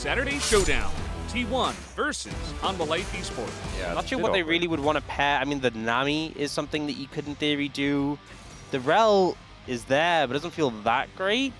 Saturday Showdown, T1 versus Light Esports. Yeah, I'm not sure what they really would want to pair. I mean, the Nami is something that you could, in theory, do. The Rel is there, but doesn't feel that great.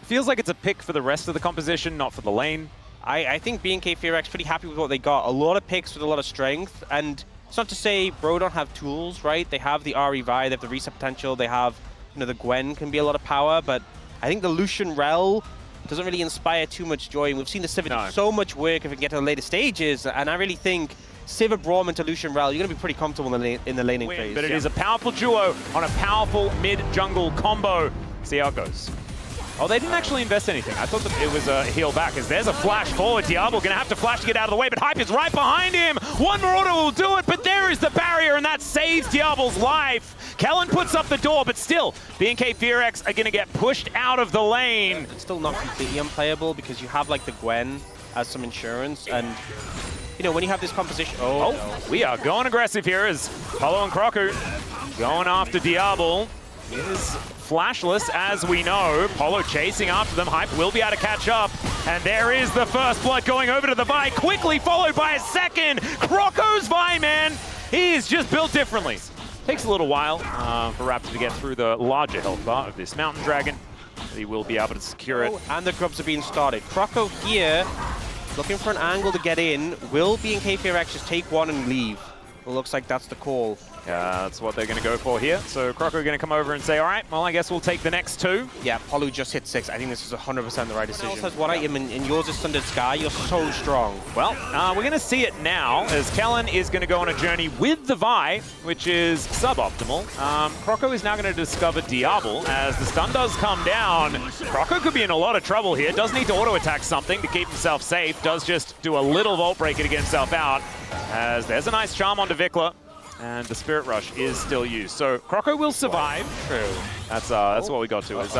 Feels like it's a pick for the rest of the composition, not for the lane. I think BNK FearX pretty happy with what they got. A lot of picks with a lot of strength, and it's not to say Bro don't have tools, right? They have the RE Vi, they have the reset potential, they have, you know, the Gwen can be a lot of power, but I think the Lucian Rel doesn't really inspire too much joy. And we've seen the Sivir do so much work if we get to the later stages, and I really think Sivir Braum into Lucian Rel, you're going to be pretty comfortable in the laning phase. But it is a powerful duo on a powerful mid-jungle combo. See how it goes. Oh, they didn't actually invest anything. I thought that it was a heal back, as there's a flash forward. Diablo going to have to flash to get out of the way, but Hype is right behind him. One more auto will do it, but there is the barrier, and that saves Diablo's life. Kellen puts up the door, but still, BNK FearX are going to get pushed out of the lane. It's still not completely unplayable because you have, like, the Gwen as some insurance, and, you know, when you have this composition... No. We are going aggressive here as Polo and Crocker going after Diablo. He is flashless, as we know. Polo chasing after them. Hype will be able to catch up. And there is the first blood going over to the Vi, quickly followed by a second. Crocco's Vi, man, he is just built differently. Takes a little while for Raptor to get through the larger health bar of this Mountain Dragon. He will be able to secure it. And the grubs are being started. Crocco here, looking for an angle to get in. Will BNK FearX just take one and leave? It looks like that's the call. That's what they're going to go for here. So Crocco going to come over and say, all right, well, I guess we'll take the next two. Yeah, Polu just hit 6. I think this is 100% the right decision. Has one item, and yours is Sundered Sky. You're so strong. Well, we're going to see it now, as Kellen is going to go on a journey with the Vi, which is suboptimal. Crocco is now going to discover Diablo, as the stun does come down. Crocco could be in a lot of trouble here. Does need to auto-attack something to keep himself safe. Does just do a little Vault Breaker to get himself out, as there's a nice charm onto Vikla. And the Spirit Rush is still used. So Crocco will survive. True. That's what we got to. Is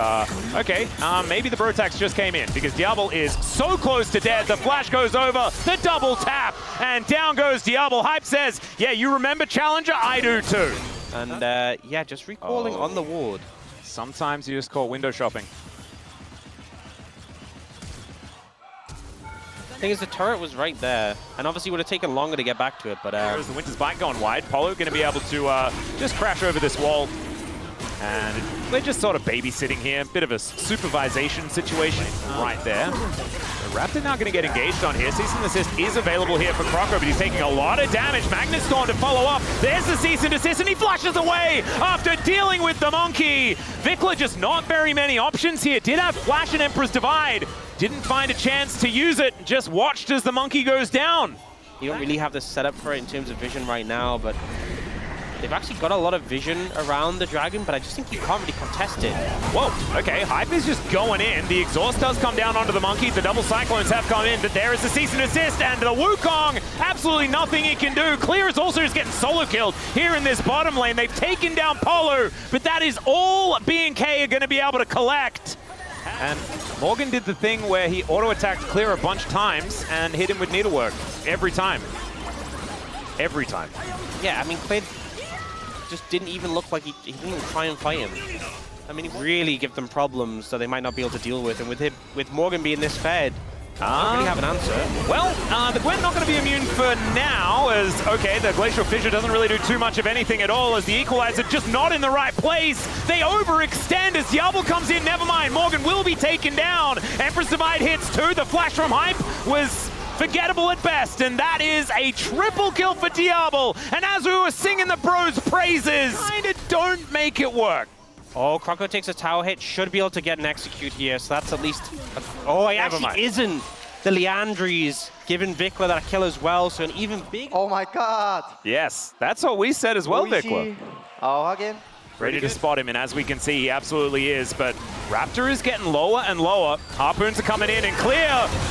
okay, maybe the Brotax just came in, because Diablo is so close to dead. The flash goes over, the double tap, and down goes Diablo. Hype says, yeah, you remember Challenger? I do too. And yeah, just recalling on the ward. Sometimes you just call window shopping. The thing is, the turret was right there, and obviously would have taken longer to get back to it, but... There's the Winter's Bite going wide. Polo going to be able to just crash over this wall. And they're just sort of babysitting here. Bit of a supervisation situation right there. The Raptor now going to get engaged on here. Cease and Desist is available here for Crocco, but he's taking a lot of damage. Magnus Storm to follow up. There's the Cease and Desist, and he flashes away after dealing with the Monkey. Vikla just not very many options here. Did have Flash and Emperor's Divide. Didn't find a chance to use it. Just watched as the Monkey goes down. You don't really have the setup for it in terms of vision right now, but they've actually got a lot of vision around the Dragon, but I just think you can't really contest it. Whoa, okay, Hype is just going in. The exhaust does come down onto the Monkey. The double Cyclones have come in, but there is the Cease and Desist, and the Wukong, absolutely nothing he can do. Clear is also just getting solo killed here in this bottom lane. They've taken down Polo, but that is all BNK are going to be able to collect. And Morgan did the thing where he auto-attacked Clear a bunch of times and hit him with needlework. Every time. Every time. Yeah, I mean, Clear just didn't even look like he didn't even try and fight him. I mean, he really give them problems that they might not be able to deal with. And with Morgan being this fed, I don't really have an answer. Well, the Gwen not going to be immune for now, as, okay, the Glacial Fissure doesn't really do too much of anything at all, as the Equalizer just not in the right place. They overextend as Diablo comes in, never mind. Morgan will be taken down. Empress Divide hits too. The flash from Hype was forgettable at best, and that is a triple kill for Diablo. And as we were singing the bros' praises, kinda don't make it work. Oh, Crocco takes a tower hit, should be able to get an execute here, so that's at least... Oh, he actually isn't. The Leandries giving Vikla that kill as well, so an even bigger... Oh my god! Yes, that's what we said as well, Vikla. Oh, again. Ready to spot him, and as we can see, he absolutely is. But Raptor is getting lower and lower. Harpoons are coming in, and Clear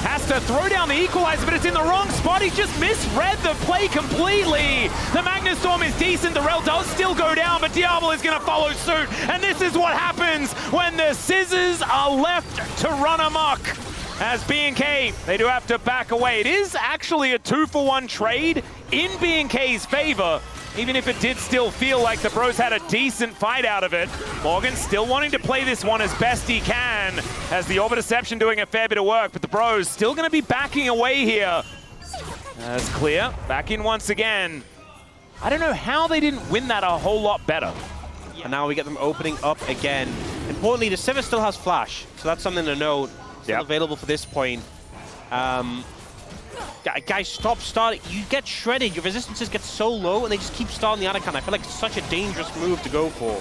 has to throw down the Equalizer, but it's in the wrong spot. He just misread the play completely. The Magnus Storm is decent. The Rel does still go down, but Diablo is going to follow suit. And this is what happens when the Scissors are left to run amok. As BNK, they do have to back away. It is actually a 2-for-1 trade in BNK's favor. even if it did still feel like the Bros had a decent fight out of it. Morgan still wanting to play this one as best he can, as the Orbit Deception doing a fair bit of work, but the Bros still going to be backing away here. That's clear. Back in once again. I don't know how they didn't win that a whole lot better. And now we get them opening up again. Importantly, the Sivir still has Flash, so that's something to note. Still available for this point. Guys, start. You get shredded. Your resistances get so low, and they just keep starting the Anakin. I feel like it's such a dangerous move to go for.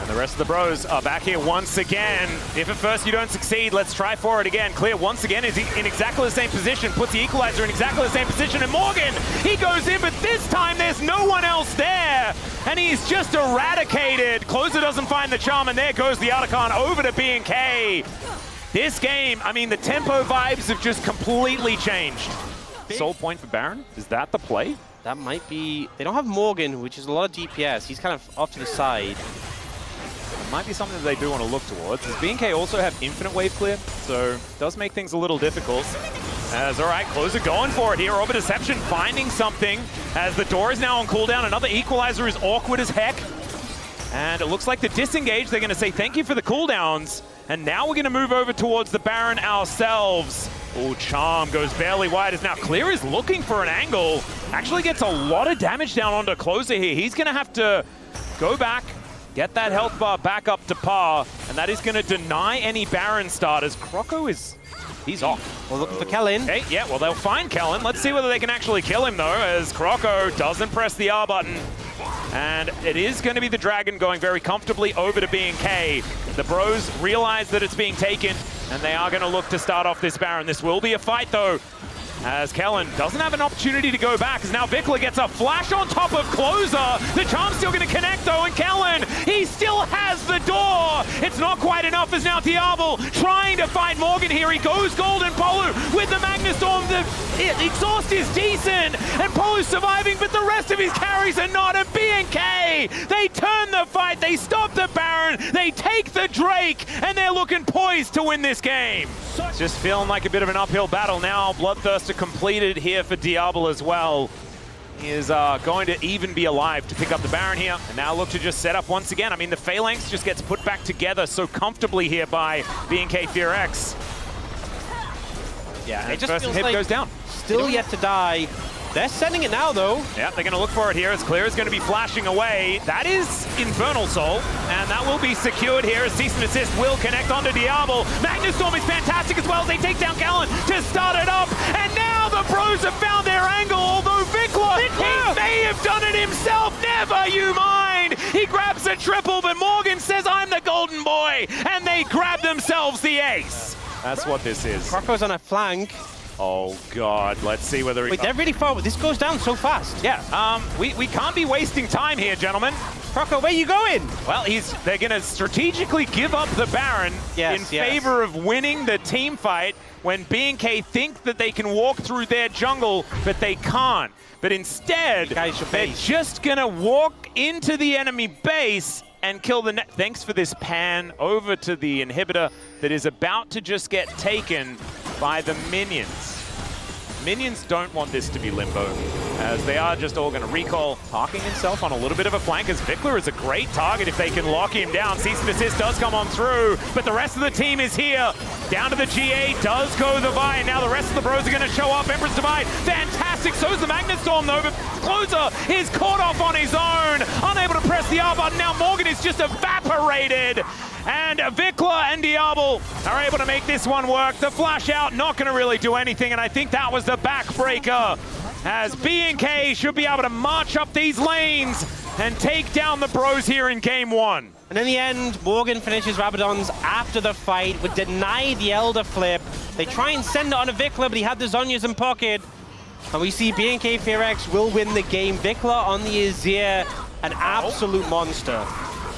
And the rest of the Bros are back here once again. If at first you don't succeed, let's try for it again. Clear once again is in exactly the same position, puts the Equalizer in exactly the same position, and Morgan, he goes in, but this time there's no one else there, and he's just eradicated. Closer doesn't find the charm, and there goes the Otacon over to B&K. This game, I mean, the tempo vibes have just completely changed. Soul point for Baron, is that the play? That might be... They don't have Morgan, which is a lot of DPS. He's kind of off to the side. Might be something that they do want to look towards. Does B&K also have infinite wave clear? So it does make things a little difficult. As all right, Closer going for it here. Orbit Deception finding something as the door is now on cooldown. Another Equalizer is awkward as heck. And it looks like the disengage, they're going to say thank you for the cooldowns. And now we're going to move over towards the Baron ourselves. Oh, Charm goes barely wide as now Clear is looking for an angle. Actually gets a lot of damage down onto Closer here. He's going to have to go back, get that health bar back up to par, and that is going to deny any Baron starters. Croco he's off. Well, looking for Kellen. Okay, yeah, well, they'll find Kellen. Let's see whether they can actually kill him, though, as Croco doesn't press the R button. And it is going to be the Dragon going very comfortably over to B&K. The Bros realize that it's being taken, and they are going to look to start off this Baron. This will be a fight, though, as Kellen doesn't have an opportunity to go back, as now Vikla gets a flash on top of Closer. The charm's still going to connect, though, and Kellen, he still has the door. It's not quite enough, as now Diablo trying to find Morgan here. He goes Golden Polu with the Magnustorm. The exhaust is decent, and Polu's surviving, but the rest of his carries are not. And B&K, they turn the fight, they stop the Baron, they take the Drake, and they're looking poised to win this game. Just feeling like a bit of an uphill battle now. Bloodthirster completed here for Diablo as well. He is going to even be alive to pick up the Baron here, and now look to just set up once again. I mean, the Phalanx just gets put back together so comfortably here by B&K FearX. Yeah, and it just first feels hit like goes down. Still yet to die. They're sending it now, though. Yeah, they're going to look for it here as Clear is going to be flashing away. That is Infernal Soul, and that will be secured here as Cease and Desist will connect onto Diablo. Magnustorm is fantastic as well as they take down Kellen to start it up. And now the Bros have found their angle, although Vikla, he may have done it himself. Never you mind. He grabs a triple, but Morgan says, I'm the golden boy, and they grab themselves the ace. That's what this is. Croco's on a flank. Oh, God. Let's see whether he... Wait, they're really far. This goes down so fast. Yeah, we can't be wasting time here, gentlemen. Croco, where you going? Well, they're going to strategically give up the Baron in favor of winning the team fight when B&K think that they can walk through their jungle, but they can't. But instead, they're just going to walk into the enemy base and kill the net. Thanks for this pan over to the inhibitor that is about to just get taken by the minions. Minions don't want this to be limbo, as they are just all going to recall. Parking himself on a little bit of a flank, as Vikla is a great target if they can lock him down. Cease and Desist does come on through, but the rest of the team is here. Down to the GA does go the Vi, and now the rest of the Bros are going to show up. Empress Divide, fantastic. So is the Magnustorm, though, but Closer is caught off on his own. Unable to press the R button. Now Morgan is just evaporated. And Vikla and Diablo are able to make this one work. The flash out, not going to really do anything, and I think that was the backbreaker, as B&K should be able to march up these lanes and take down the Bros here in game one. And in the end, Morgan finishes Rabadon's after the fight, would deny the Elder flip. They try and send it on to Vikla, but he had the Zhonya's in pocket. And we see B&K FearX will win the game. Vikla on the Azir, an absolute monster.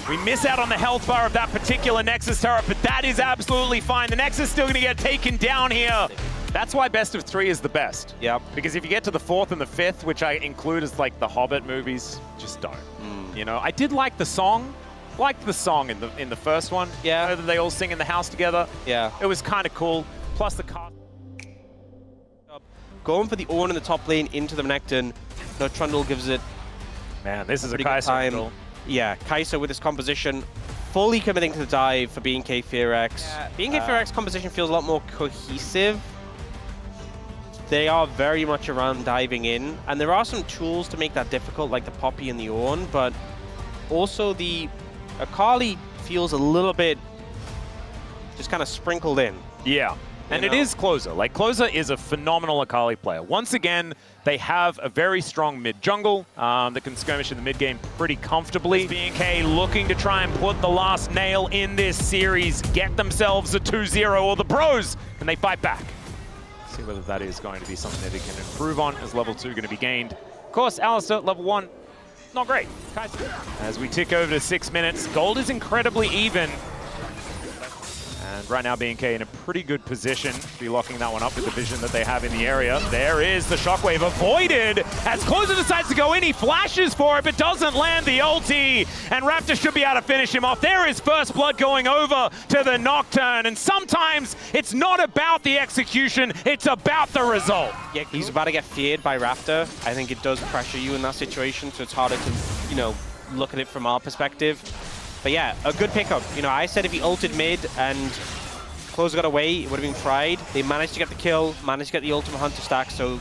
We miss out on the health bar of that particular Nexus turret, but that is absolutely fine. The Nexus is still going to get taken down here. That's why best of 3 is the best. Yep. Because if you get to the 4th and the 5th, which I include as like the Hobbit movies, just don't. You know, I did like the song. Liked the song in the first one. Yeah. You know, that they all sing in the house together. Yeah. It was kind of cool. Plus the cast. Going for the Ornn in the top lane into the Renekton. No, Trundle gives it Man, this is a pretty good Kai'Sa time. control. Yeah, Kai'Sa with his composition, fully committing to the dive for B&K FearX. Yeah, B&K FearX composition feels a lot more cohesive. They are very much around diving in, and there are some tools to make that difficult, like the Poppy and the Ornn, but also the Akali feels a little bit just kind of sprinkled in. Yeah. And it is Closer. Like, Closer is a phenomenal Akali player. Once again, they have a very strong mid-jungle that can skirmish in the mid-game pretty comfortably. B&K looking to try and put the last nail in this series, get themselves a 2-0, or the Bros, can they fight back? See whether that is going to be something that they can improve on. Is level 2 going to be gained? Of course, Alistair, level 1, not great. As we tick over to 6 minutes, gold is incredibly even. And right now, B&K in a pretty good position to be locking that one up with the vision that they have in the area. There is the shockwave avoided as Closer decides to go in. He flashes for it, but doesn't land the ulti. And Raptor should be able to finish him off. There is First Blood going over to the Nocturne. And sometimes it's not about the execution, it's about the result. Yeah, he's about to get feared by Raptor. I think it does pressure you in that situation, so it's harder to, you know, look at it from our perspective. But yeah, a good pickup. You know, I said if he ulted mid and Closer got away, it would have been fried. They managed to get the kill, managed to get the ultimate hunter stack, so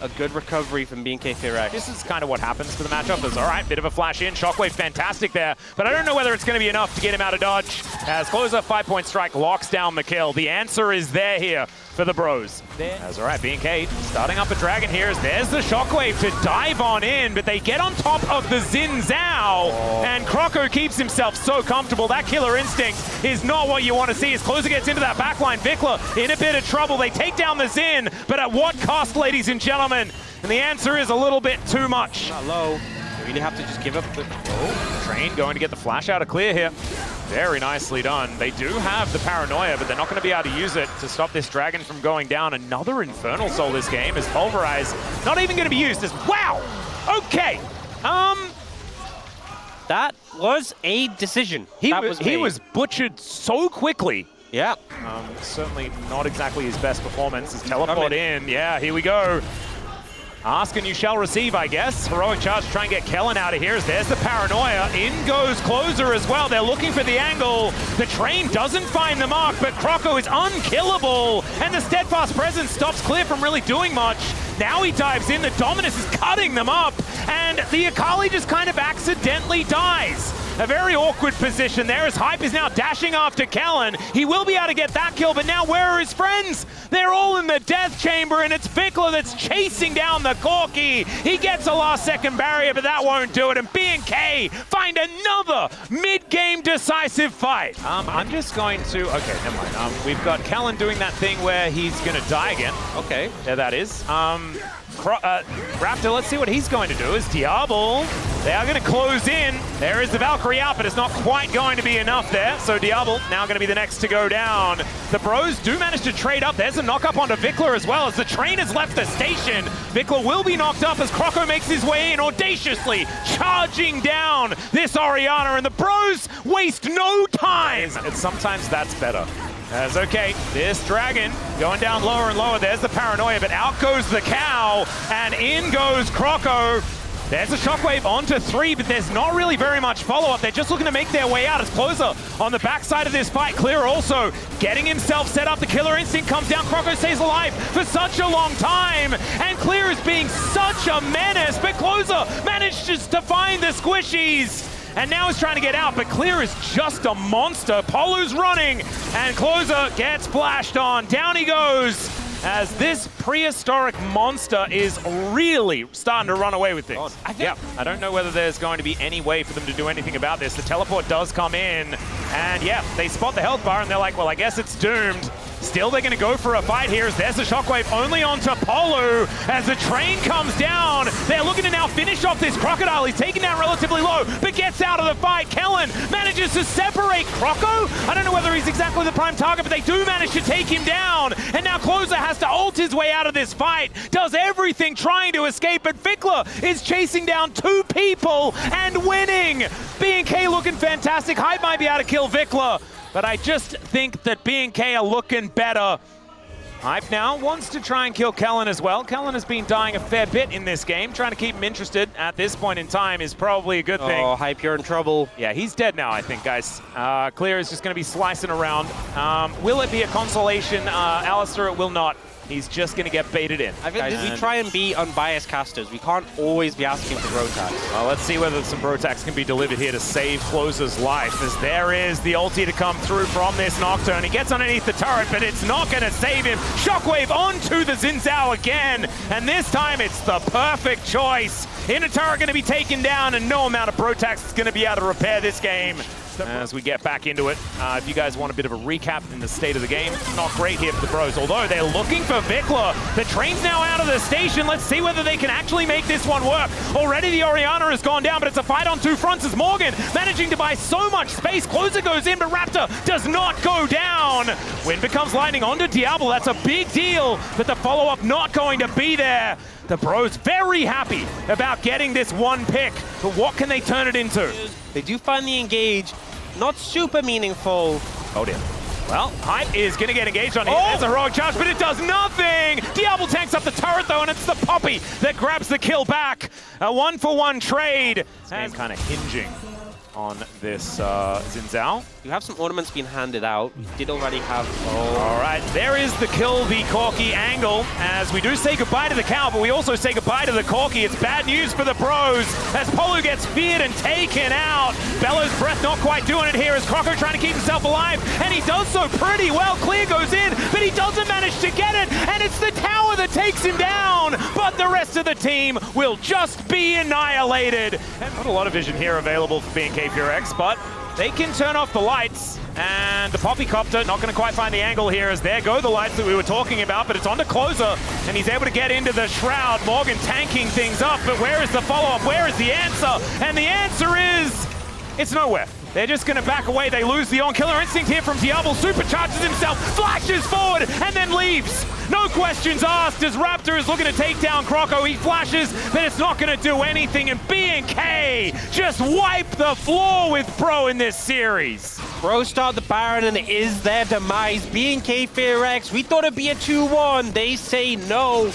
a good recovery from B&K FearX. This is kind of what happens to the matchup. Is all right, bit of a flash in, shockwave fantastic there, but I don't know whether it's going to be enough to get him out of dodge. As Closer 5-point strike locks down the kill. The answer is there here for the Bros. That's all right, B&K starting up a dragon here. There's the shockwave to dive on in, but they get on top of the Xin Zhao, and Croco keeps himself so comfortable. That killer instinct is not what you want to see. As Closer gets into that backline, Vikla in a bit of trouble. They take down the Xin, but at what cost, ladies and gentlemen? And the answer is a little bit too much. Not low. They really have to just give up the... Train going to get the flash out of clear here. Very nicely done. They do have the paranoia, but they're not going to be able to use it to stop this dragon from going down. Another Infernal Soul this game is Pulverize. Not even going to be used as... Wow! Okay. That was a decision. He was butchered so quickly. Yeah. Certainly not exactly his best performance. His teleport in. Yeah, here we go. Ask and you shall receive, I guess. Heroic charge to try and get Kellen out of here. There's the paranoia. In goes Closer as well. They're looking for the angle. The train doesn't find the mark, but Croco is unkillable. And the steadfast presence stops Clear from really doing much. Now he dives in. The Dominus is cutting them up. And the Akali just kind of accidentally dies. A very awkward position there as Hype is now dashing after Kellen. He will be able to get that kill, but now where are his friends? They're all in the death chamber, and it's Vikla that's chasing down the Corki. He gets a last-second barrier, but that won't do it, and B&K find another mid-game decisive fight. I'm just going to... Okay, never mind. We've got Kellen doing that thing where he's going to die again. Okay, there that is. Raptor, let's see what he's going to do. Is Diablo, they are going to close in. There is the Valkyrie out, but it's not quite going to be enough there. So Diablo now going to be the next to go down. The Bros do manage to trade up. There's a knock up onto Vikla as well as the train has left the station. Vikla will be knocked up as Croco makes his way in, audaciously charging down this Orianna, and the Bros waste no time. And sometimes that's better. As okay, this dragon going down lower and lower. There's the paranoia, but out goes the cow, and in goes Croco. There's a shockwave onto 3, but there's not really very much follow-up. They're just looking to make their way out as Closer on the backside of this fight. Clear also getting himself set up. The killer instinct comes down. Croco stays alive for such a long time, and Clear is being such a menace, but Closer manages to find the squishies. And now he's trying to get out, but Clear is just a monster. Polu's running, and Closer gets flashed on. Down he goes, as this prehistoric monster is really starting to run away with things. I don't know whether there's going to be any way for them to do anything about this. The teleport does come in, and yeah, they spot the health bar, and they're like, well, I guess it's doomed. Still, they're going to go for a fight here. There's the shockwave only onto Polu as the train comes down. They're looking to now finish off this Crocodile. He's taken down relatively low, but gets out of the fight. Kellen manages to separate Croco. I don't know whether he's exactly the prime target, but they do manage to take him down. And now Closer has to ult his way out of this fight. Does everything trying to escape, but Vikla is chasing down 2 people and winning. B&K looking fantastic. Hype might be able to kill Vikla, but I just think that B&K are looking better. Hype now wants to try and kill Kellen as well. Kellen has been dying a fair bit in this game. Trying to keep him interested at this point in time is probably a good thing. Oh, Hype, you're in trouble. Yeah, he's dead now, I think, guys. Clear is just going to be slicing around. Will it be a consolation? Alistair, it will not. He's just going to get baited in. I think we try and be unbiased casters. We can't always be asking for bro tags. Well, let's see whether some bro tags can be delivered here to save Closer's life, as there is the ulti to come through from this Nocturne. He gets underneath the turret, but it's not going to save him. Shockwave onto the Xin Zhao again, and this time it's the perfect choice. Inner turret going to be taken down, and no amount of bro tags is going to be able to repair this game. As we get back into it, if you guys want a bit of a recap in the state of the game, not great here for the Bros, although they're looking for Vikla. The train's now out of the station. Let's see whether they can actually make this one work. Already the Orianna has gone down, but it's a fight on two fronts as Morgan managing to buy so much space. Closer goes in, but Raptor does not go down. Wind becomes lightning onto Diablo. That's a big deal, but the follow-up not going to be there. The Bros very happy about getting this one pick, but what can they turn it into? They do find the engage, not super meaningful. Oh dear. Well, Hype is going to get engaged on here. There's a heroic charge, but it does nothing! Diablo tanks up the turret though, and it's the Poppy that grabs the kill back. A 1-for-1 trade. Game kind of hinging on this Xin Zhao. You have some ornaments being handed out. We did already have... Oh. All right, there is the kill the Corki angle, as we do say goodbye to the cow, but we also say goodbye to the Corki. It's bad news for the Bros, as Polu gets feared and taken out. Bellow's breath not quite doing it here, as Croco trying to keep himself alive, and he does so pretty well. Clear goes in, but he doesn't manage to get it, and it's the tower that takes him down, but the rest of the team will just be annihilated. And not a lot of vision here available for BNK FureX, but they can turn off the lights, and the Poppycopter not going to quite find the angle here, as there go the lights that we were talking about, but it's on to Closer, and he's able to get into the Shroud. Morgan tanking things up, but where is the follow-up? Where is the answer? And the answer is, it's nowhere. They're just going to back away. They lose the on-killer instinct here from Diablo. Supercharges himself, flashes forward, and then leaves. No questions asked as Raptor is looking to take down Croco. He flashes, but it's not going to do anything. And B&K just wipe the floor with Pro in this series. Bro start the Baron, and it is their demise. B&K FureX, we thought it'd be a 2-1. They say no.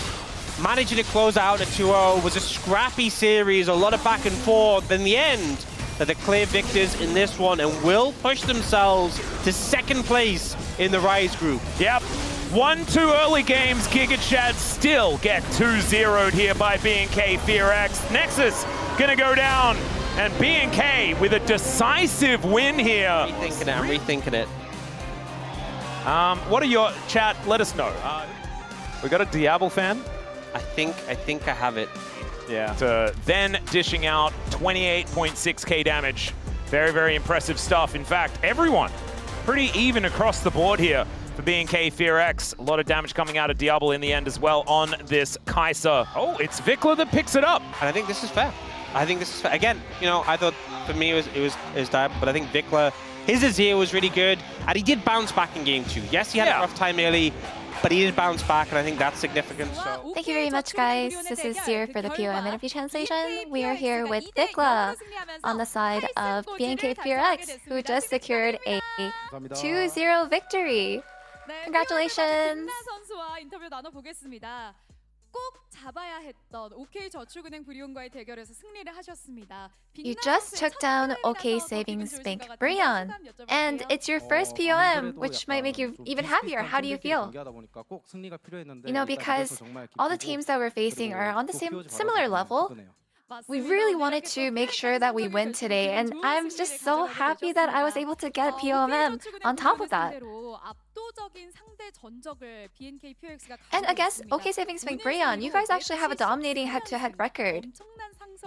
Managing to close out a 2-0 was a scrappy series, a lot of back and forth. In the end, they're the clear victors in this one and will push themselves to second place in the Rise group. Yep. 1-2 early games, GigaChad still get 2-0'd here by B&K FureX. Nexus gonna go down, and B&K with a decisive win here. Rethinking it, I'm rethinking it. What are your chat? Let us know. We got a Diablo fan. I think I have it. Yeah. Then dishing out 28.6k damage. Very, very impressive stuff. In fact, everyone pretty even across the board here for B&K FureX. A lot of damage coming out of Diablo in the end as well on this Kai'Sa. Oh, it's Vikla that picks it up. And I think this is fair. I think this is fair. Again, you know, I thought for me it was Diablo, but I think Vikla, his Azir was really good, and he did bounce back in game 2. Yes, he had a rough time early, but he did bounce back, and I think that's significant. So. Thank you very much, guys. This is Seer for the POM interview translation. We are here with Vikla on the side of B&K FureX, who just secured a 2-0 victory. Congratulations. You just took down OK Savings Bank Brion, and it's your first POM, which might make you even happier. How do you feel? You know, because all the teams that we're facing are on the similar level. We really wanted to make sure that we win today, and I'm just so happy that I was able to get a POM on top of that. And against OK Savings Bank Brion, you guys actually have a dominating head-to-head record.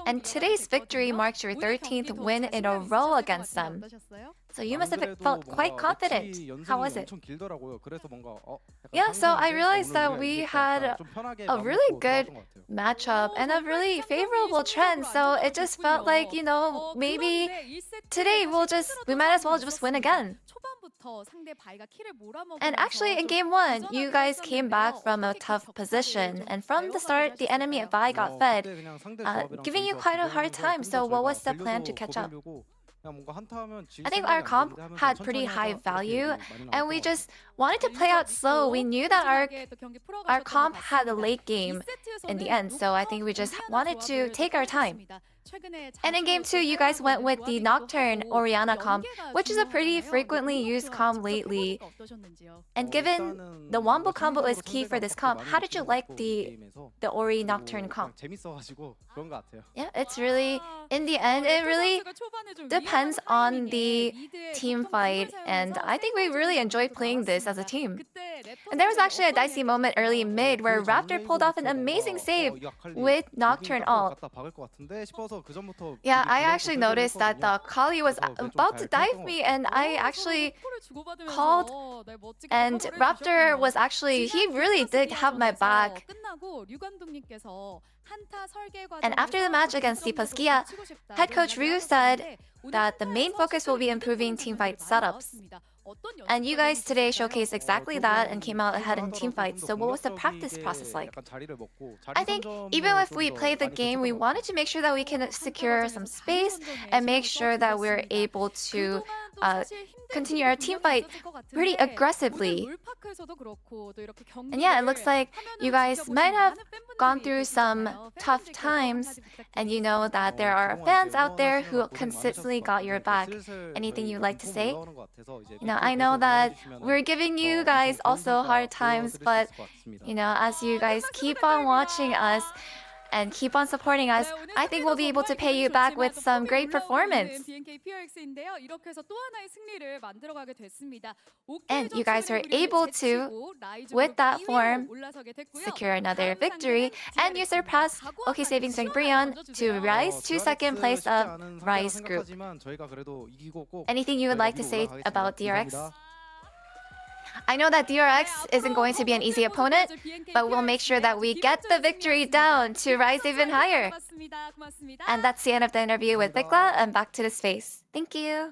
And today's victory marks your 13th win in a row against them. So you must have felt quite confident. How was it? Yeah, so I realized that we had a really good matchup and a really favorable trend. So it just felt like, you know, maybe today we might as well just win again. And actually in game 1, you guys came back from a tough position. And from the start, the enemy at Vi got fed, giving you quite a hard time. So what was the plan to catch up? I think our comp had pretty high value, and we just wanted to play out slow. We knew that our comp had a late game in the end, so I think we just wanted to take our time. And in game 2, you guys went with the Nocturne Orianna comp, which is a pretty frequently used comp lately. And given the Wombo combo is key for this comp, how did you like the Ori Nocturne comp? Yeah, it's really, in the end, it really depends on the team fight, and I think we really enjoyed playing this as a team. And there was actually a dicey moment early mid where Raptor pulled off an amazing save with Nocturne ult. Yeah, I actually noticed that the Kali was about to dive me, and I actually called, and Raptor was actually, he really did have my back. And after the match against Deepaskia, head coach Ryu said that the main focus will be improving teamfight setups. And you guys today showcased exactly that and came out ahead in teamfights. So what was the practice process like? I think even if we played the game, we wanted to make sure that we can secure some space and make sure that we're able to continue our teamfight pretty aggressively. And yeah, it looks like you guys might have gone through some tough times, and you know that there are fans out there who consistently got your back. Anything you'd like to say? You know, I know that we're giving you guys also hard times, but you know, as you guys keep on watching us and keep on supporting us, I think we'll be able to pay you back with some great performance. And you guys are able to, with that form, secure another victory, and you surpass OK Savings Bank Brion to rise to second place of Rise Group. Anything you would like to say about DRX? I know that DRX isn't going to be an easy opponent, but we'll make sure that we get the victory down to rise even higher. And that's the end of the interview with Vikla, and back to the space. Thank you.